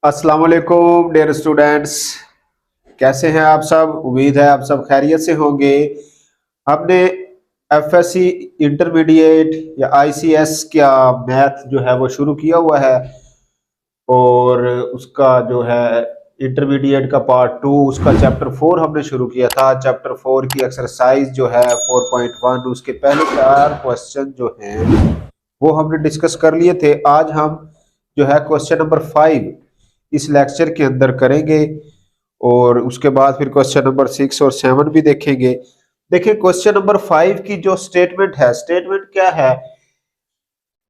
अस्सलाम वालेकुम dear students. कैसे हैं आप सब? उम्मीद है आप सब खैरियत से होंगे। हमने एफएससी इंटरमीडिएट या आईसीएस का मैथ जो है वो शुरू किया हुआ है और उसका जो है इंटरमीडिएट का पार्ट 2 उसका चैप्टर 4 हमने शुरू किया था। चैप्टर 4 की एक्सरसाइज जो है 4.1 उसके पहले 4 क्वेश्चन जो हैं वो हमने डिस्कस कर लिए थे। आज हम जो है क्वेश्चन नंबर 5 इस लेक्चर के अंदर करेंगे और उसके बाद फिर क्वेश्चन नंबर 6 और 7 भी देखेंगे। देखिए क्वेश्चन नंबर 5 की जो स्टेटमेंट है, स्टेटमेंट क्या है?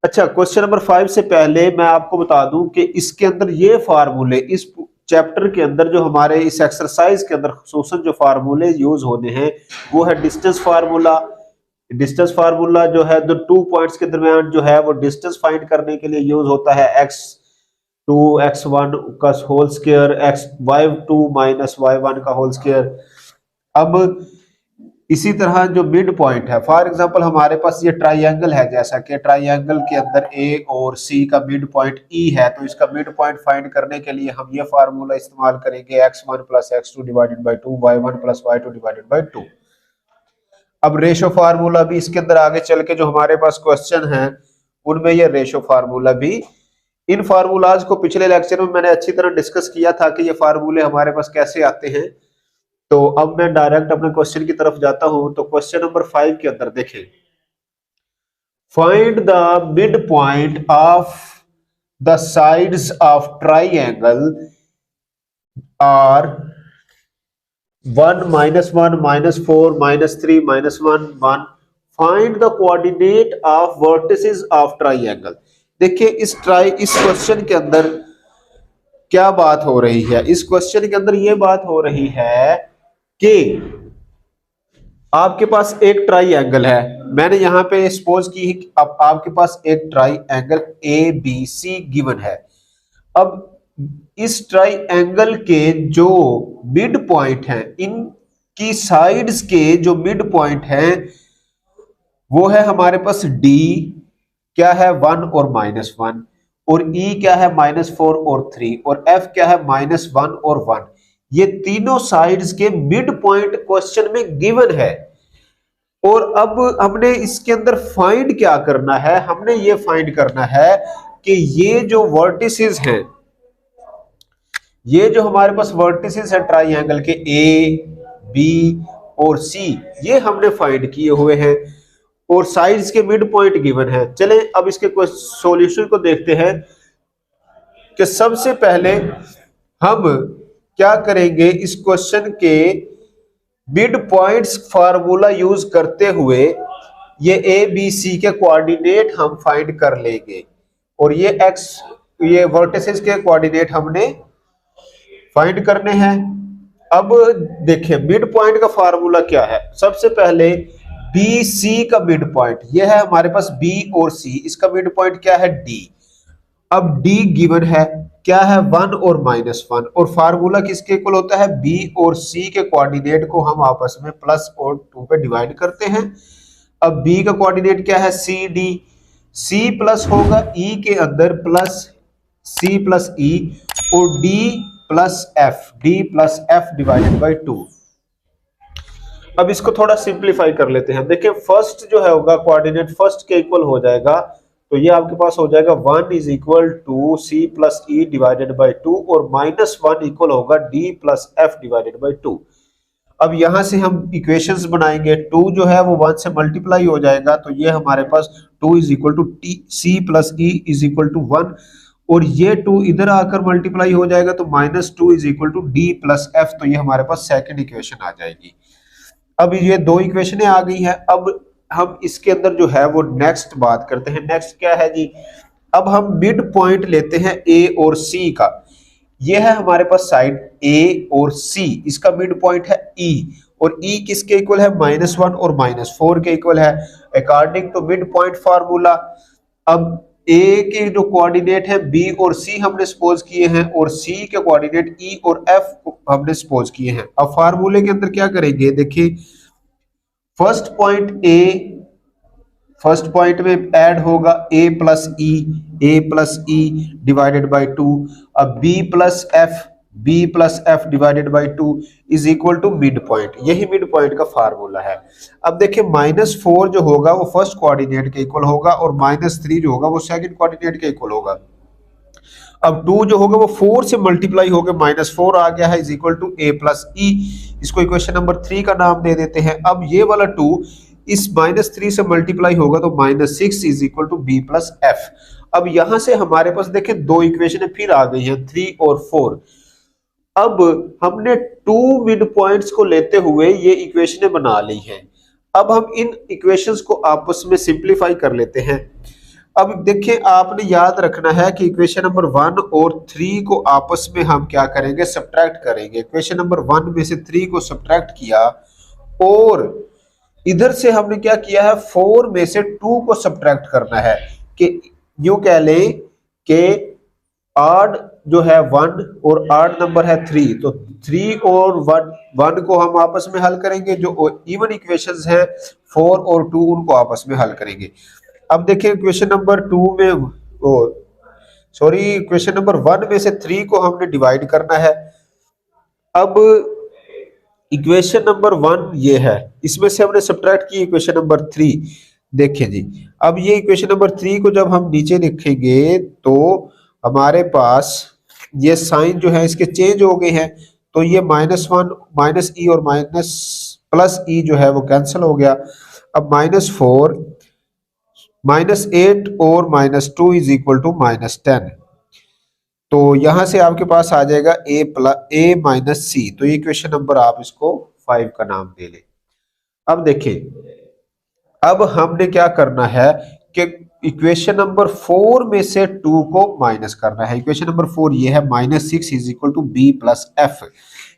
अच्छा, क्वेश्चन नंबर 5 से पहले मैं आपको बता दूं कि इसके अंदर ये फार्मूले, इस चैप्टर के अंदर जो हमारे इस एक्सरसाइज के अंदर खसूसन जो फार्मूले यूज होने हैं वो है डिस्टेंस फार्मूला। डिस्टेंस फार्मूला जो है दो 2 पॉइंट्स के दरमियान जो है वो डिस्टेंस फाइंड करने के लिए यूज होता है। x2 x1 का whole square y2 minus y1 का होल स्क्वायर। अब इसी तरह जो मिड पॉइंट है, फॉर एग्जांपल हमारे पास ये ट्राइंगल है, जैसा कि ट्राइंगल के अंदर a और c का मिड पॉइंट e है, तो इसका मिड पॉइंट फाइंड करने के लिए हम ये फार्मूला इस्तेमाल करेंगे x1 plus x2 divided by 2 y1 plus y2 divided by 2। अब रेशो फार्मूला भी इसके अंदर आगे चल के जो हमारे पास क्वेश्चन है उनमें ये रेशो फार्मूला भी, इन फार्मूलाज को पिछले लेक्चर में मैंने अच्छी तरह डिस्कस किया था कि ये फार्मूले हमारे पास कैसे आते हैं। तो अब मैं डायरेक्ट अपने क्वेश्चन की तरफ जाता हूं। तो क्वेश्चन नंबर 5 के अंदर देखें, find the mid point of the sides of triangle are 1 -1 -4 -3 -1 1। Find the coordinate of vertices of triangle. देखिए इस क्वेश्चन के अंदर क्या बात हो रही है? इस क्वेश्चन के अंदर यह बात हो रही है कि आपके पास एक ट्राइंगल है। मैंने यहां पे सपोज की अब आपके पास एक triangle A B C given है। अब इस ट्राइंगल के जो मिड पॉइंट हैं, इनकी साइड्स के जो मिड पॉइंट हैं वो है हमारे पास डी क्या है 1 और -1, और ई क्या है -4 और 3, और एफ क्या है -1 और 1। ये तीनों साइड्स के मिड पॉइंट क्वेश्चन में गिवन है। और अब हमने इसके अंदर फाइंड क्या करना है? हमने ये फाइंड करना है कि ये जो वर्टिसेस हैं, ये जो हमारे पास वर्टिसेस है ट्राइंगल के ए बी और सी, ये हमने फाइंड किए हुए हैं और साइड्स के मिड पॉइंट गिवन है। चलें अब इसके सॉल्यूशन को देखते हैं कि सबसे पहले हम क्या करेंगे। इस क्वेश्चन के मिड पॉइंट्स फार्मूला यूज करते हुए ये ए बी सी के कोऑर्डिनेट हम फाइंड कर लेंगे और ये वर्टिसेस के कोऑर्डिनेट हमने फाइंड करने हैं। अब देखिए मिड पॉइंट का फार्मूला क्या है। सबसे पहले बी सी का मिड पॉइंट, यह है हमारे पास बी और सी, इसका मिड पॉइंट क्या है डी। अब डी गिवन है क्या है 1 और -1, और फार्मूला किसके इक्वल होता है? बी और सी के कोऑर्डिनेट को हम आपस में प्लस और 2 पे डिवाइड करते हैं। अब बी का कोऑर्डिनेट क्या है? C D. सी प्लस होगा ई के अंदर प्लस सी प्लस ई, और D plus F divided by 2। अब इसको थोड़ा सिंप्लीफाई कर लेते हैं। देखिए फर्स्ट जो है होगा कोऑर्डिनेट फर्स्ट के इक्वल हो जाएगा, तो ये आपके पास हो जाएगा 1 is equal to C plus E divided by 2, और -1 इक्वल होगा D plus F divided by 2। अब यहां से हम इक्वेशंस बनाएंगे। 2 जो है वो 1 से मल्टीप्लाई हो जाएगा, तो ये हमारे पास 2 is equal to T C plus E is equal to 1, और ये 2 इधर आकर मल्टीप्लाई हो जाएगा, तो -2 is equal to D plus F. तो ये हमारे पास सेकंड इक्वेशन आ जाएगी। अब ये 2 इक्वेशनें आ गई हैं। अब हम इसके अंदर जो है वो नेक्स्ट बात करते हैं। नेक्स्ट क्या है जी? अब हम मिड पॉइंट लेते हैं ए और सी का। ये है हमारे पास साइड ए और सी, इसका मिड पॉइंट है ई, और ई किसके इक्वल है? -1 और -4 के इक्वल है according to mid point formula. अब ए के जो कोऑर्डिनेट है बी और सी हमने सपोज किए हैं, और सी के कोऑर्डिनेट ई और एफ हमने सपोज किए हैं। अब फार्मूले के अंदर क्या करेंगे? देखिए first point A first point में ऐड होगा a plus E divided by 2। अब b plus F divided by 2 is equal to mid point. यही मिड पॉइंट का फार्मूला है। अब देखिए -4 जो होगा वो फर्स्ट कोऑर्डिनेट के इक्वल होगा और -3 जो होगा वो सेकंड कोऑर्डिनेट के इक्वल होगा। अब 2 जो होगा वो 4 से मल्टीप्लाई होकर -4 आ गया है, is equal to a plus e. इसको इक्वेशन नंबर 3 का नाम दे देते हैं। अब ये वाला 2 इस -3 से मल्टीप्लाई होगा तो -6 is equal to b plus F. अब यहां से हमारे पास देखें दो इक्वेशन फिर आ गई हैं, 3 और 4। अब हमने 2 मिड पॉइंट्स को लेते हुए ये इक्वेशनें बना ली हैं। अब हम इन इक्वेशंस को आपस में सिंप्लीफाई कर लेते हैं। अब देखिए आपने याद रखना है कि इक्वेशन नंबर 1 और 3 को आपस में हम क्या करेंगे, सब्ट्रैक्ट करेंगे। इक्वेशन नंबर 1 में से 3 को सब्ट्रैक्ट किया और इधर से हमने क्या किया है, 4 में से 2 को सब्ट्रैक्ट करना है। कि यूं कह लें कि ऑड जो है 1 और ऑड नंबर है 3, तो 3 और 1 को हम आपस में हल करेंगे। जो इवन इक्वेशंस हैं 4 और 2 उनको आपस में हल करेंगे। अब देखिए इक्वेशन नंबर 2 में इक्वेशन नंबर 1 में से 3 को हमने डिवाइड करना है। अब इक्वेशन नंबर 1 ये है, इसमें से हमने सब्ट्रैक्ट की इक्वेशन नंबर 3। देखिए जी, अब ये इक्वेशन नंबर 3 को जब हम नीचे लिखेंगे तो हमारे पास ये साइन जो है इसके चेंज हो गए हैं। तो ये -1 माइनस ई और माइनस प्लस ई जो है वो कैंसिल हो गया। अब -4 -8 और -2 इज इक्वल टू -10। तो यहां से आपके पास आ जाएगा a माइनस सी। तो ये इक्वेशन नंबर आप इसको 5 का नाम दे लें। अब देखिए अब हमने क्या करना है कि इक्वेशन नंबर 4 में से 2 को माइनस करना है। इक्वेशन नंबर 4 ये है, -6 is equal to b plus F.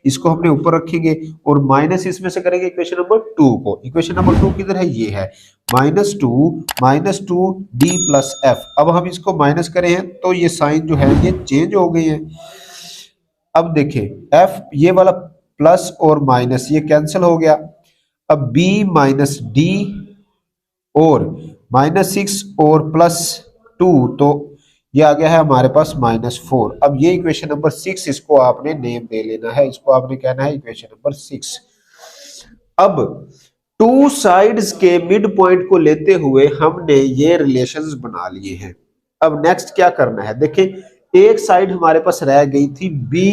इसको हमने ऊपर रखेंगे और माइनस इसमें से करेंगे इक्वेशन नंबर 2 को। इक्वेशन नंबर 2 किधर है, ये है -2 d प्लस एफ। अब हम इसको माइनस करें हैं तो ये साइन जो है ये चेंज हो गए हैं। अब देखिए f ये वाला प्लस और माइनस ये कैंसिल हो गया। अब b माइनस डी और -6 और +2 तो ये आ गया है हमारे पास -4। अब ये इक्वेशन नंबर 6 इसको आपने नेम दे लेना है, इसको आपने कहना है इक्वेशन नंबर 6। अब 2 साइड्स के मिड पॉइंट को लेते हुए हमने ये रिलेशंस बना लिए हैं। अब नेक्स्ट क्या करना है, देखिए एक साइड हमारे पास रह गई थी बी,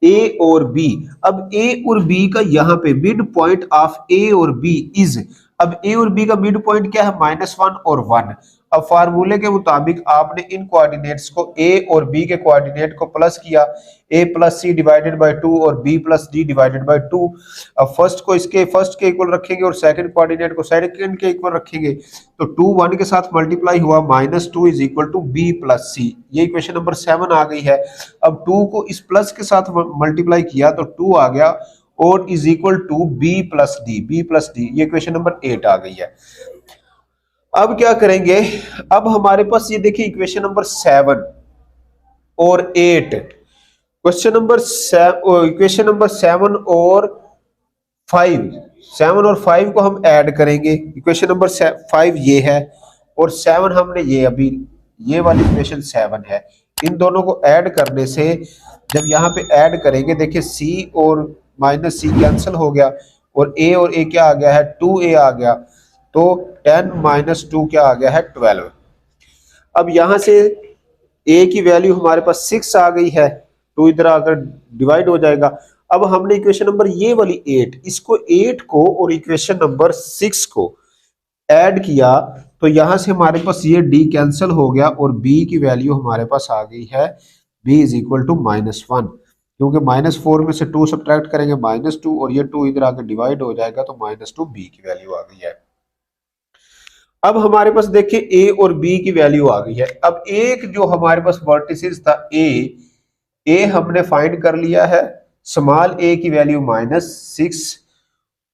ए और बी। अब ए और बी का यहाँ पे मिड पॉइंट ऑफ ए और बी इज, अब ए और बी का मिड पॉइंट क्या है, -1 और 1। अब फार्मूले के मुताबिक आपने इन कोऑर्डिनेट्स को ए और बी के कोऑर्डिनेट को प्लस किया, a plus C divided by 2 और b plus D divided by 2। अब फर्स्ट को इसके फर्स्ट के इक्वल रखेंगे और सेकंड कोऑर्डिनेट को सेकंड के इक्वल रखेंगे। तो 2 1 के साथ मल्टीप्लाई हुआ, -2 is equal to b plus c. ये इक्वेशन नंबर 7 आ गई है। अब 2 को इस प्लस के साथ मल्टीप्लाई किया तो 2 आ गया और is equal to b plus D. ये इक्वेशन नंबर 8 आ गई है। अब क्या करेंगे, अब हमारे पास ये देखिए इक्वेशन नंबर 7 और 8, इक्वेशन नंबर 7 और 5 को हम ऐड करेंगे। इक्वेशन नंबर 5 ये है और 7 हमने ये अभी ये वाली इक्वेशन 7 है। इन दोनों को ऐड करने से जब यहाँ पे ऐड करेंगे देखिए c और -c कैंसिल हो गया और a और a क्या आ गया है, 2a आ गया। तो 10 - 2 क्या आ गया है, 12। अब यहां से a की वैल्यू हमारे पास 6 आ गई है, 2 इधर आकर डिवाइड हो जाएगा। अब हमने इक्वेशन नंबर ये वाली 8 को और इक्वेशन नंबर 6 को ऐड किया तो यहां से हमारे पास ये d कैंसिल हो गया और b की वैल्यू हमारे पास आ गई है, b इज इक्वल टू -1। क्योंकि -4 में से 2 सब्ट्रैक्ट करेंगे -2 और ये 2 इधर आकर डिवाइड हो जाएगा तो -2 b की वैल्यू आ गई है। अब हमारे पास देखिए a और b की वैल्यू आ गई है। अब एक जो हमारे पास वर्टिसेस था a हमने फाइंड कर लिया है, स्मॉल a की वैल्यू -6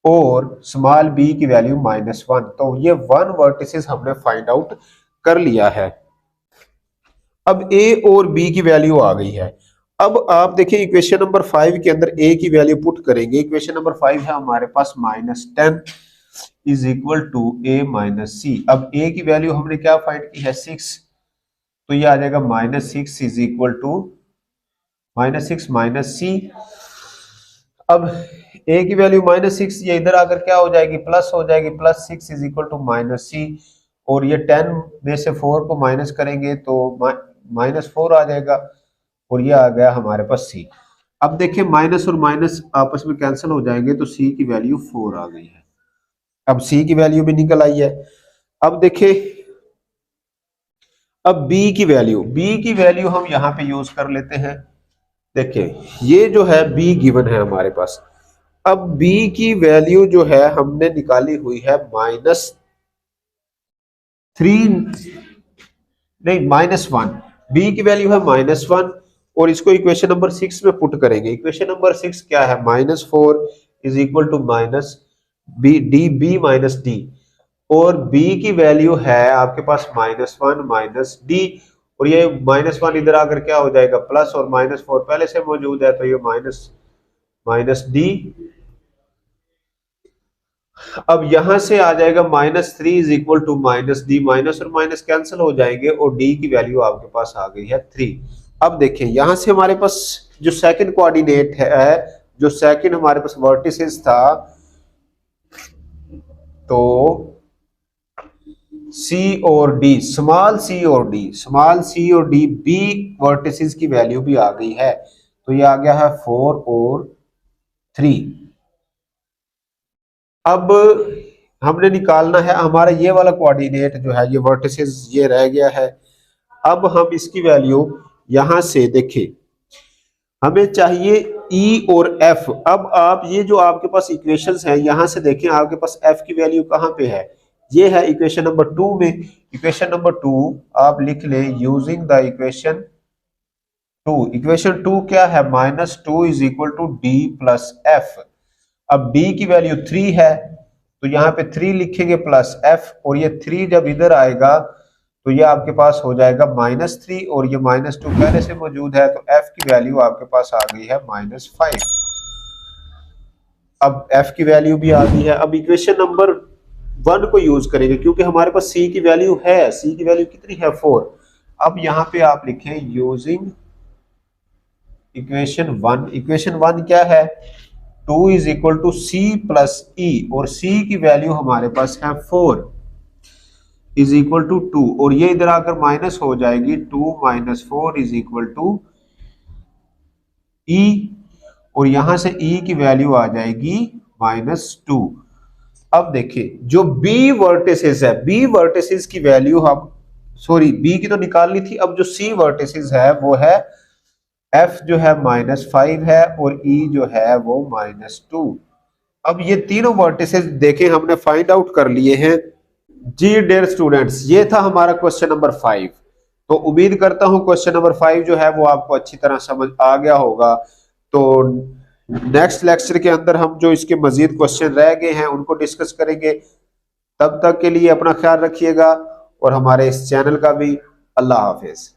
और स्मॉल b की वैल्यू -1। तो ये 1 वर्टिसेस हमने फाइंड आउट कर लिया है। अब a और b की वैल्यू आ गई है। अब आप देखिए इक्वेशन नंबर 5 के अंदर a की वैल्यू पुट करेंगे। इक्वेशन नंबर 5 है हमारे पास -10, is equal to a minus c. अब ए की वैल्यू हमने क्या फाइंड की है 6, तो ये आ जाएगा -6 is equal to -6 minus c. अब ए की वैल्यू -6, ये इधर आकर क्या हो जाएगी प्लस हो जाएगी, +6 इज इक्वल टू -c। और ये 10 में से 4 को माइनस करेंगे तो -4 आ जाएगा और ये आ गया हमारे पास c। अब देखिए माइनस और माइनस आपस में कैंसिल हो जाएंगे तो c की वैल्यू 4 आ गई है। अब c की वैल्यू भी निकल आई है। अब देखिए अब b की वैल्यू हम यहाँ पे यूज कर लेते हैं। देखिए ये जो है b गिवन है हमारे पास। अब b की वैल्यू जो है हमने निकाली हुई है -1। b की वैल्यू है -1 और इसको इक्वेशन नंबर 6 में पुट करेंगे। इक्वेशन नंबर 6 क्या है, -4 is equal to -b minus D. और b की वैल्यू है आपके पास -1 माइनस डी, और ये -1 इधर आकर क्या हो जाएगा प्लस, और -4 पहले से मौजूद है तो ये माइनस डी। अब यहां से आ जाएगा -3 is equal to -d, minus और माइनस कैंसिल हो जाएंगे और d की वैल्यू आपके पास आ गई है 3। अब देखें यहां से हमारे पास जो सेकंड कोऑर्डिनेट है, जो सेकंड हमारे पास वर्टिसेस था, तो C और D, स्मॉल c और d B वर्टिसेस की वैल्यू भी आ गई है, तो ये आ गया है 4 और 3। अब हमने निकालना है हमारा ये वाला कोऑर्डिनेट जो है, ये वर्टिसेस ये रह गया है। अब हम इसकी वैल्यू यहां से देखें, हमें चाहिए E और F। अब आप ये जो आपके पास इक्वेशंस हैं यहां से देखें, आपके पास F की वैल्यू कहां पे है, ये है इक्वेशन नंबर 2 में। इक्वेशन नंबर 2 आप लिख लें यूजिंग द इक्वेशन 2। इक्वेशन 2 क्या है, -2 is equal to D plus F। अब D की वैल्यू 3 है तो यहाँ पे 3 लिखेंगे प्लस F, और ये 3 जब इधर आएगा तो ये आपके पास हो जाएगा -3, और ये -2 पहले से मौजूद है तो F की वैल्यू आपके पास आ गई है -5। अब F की वैल्यू भी आ गई है। अब इक्वेशन नंबर 1 को यूज करेंगे क्योंकि हमारे पास C की वैल्यू है, C की वैल्यू कितनी है 4। अब यहाँ पे आप लिखें यूजिंग इक्वेशन 1। इक्वेशन 1 क्या है, 2 is equal to C plus E, और C की वैल्यू हमारे पास है 4 इज इक्वल टू 2, और ये इधर आकर माइनस हो जाएगी, 2 minus 4 is equal to E, और यहां से E की वैल्यू आ जाएगी -2। अब देखिए जो B वर्टिसेस है, B वर्टिसेस की वैल्यू हम B की तो निकालनी थी, अब जो C वर्टिसेस है वो है F जो है -5 है और E जो है वो -2। अब ये तीनों वर्टिसेस देखें हमने फाइंड आउट कर लिए हैं। जी डियर स्टूडेंट्स, ये था हमारा क्वेश्चन नंबर 5। तो उम्मीद करता हूं क्वेश्चन नंबर 5 जो है वो आपको अच्छी तरह समझ आ गया होगा। तो नेक्स्ट लेक्चर के अंदर हम जो इसके मजीद क्वेश्चन रह गए हैं उनको डिस्कस करेंगे। तब तक के लिए अपना ख्याल रखिएगा और हमारे इस चैनल का भी। अल्लाह हाफिज।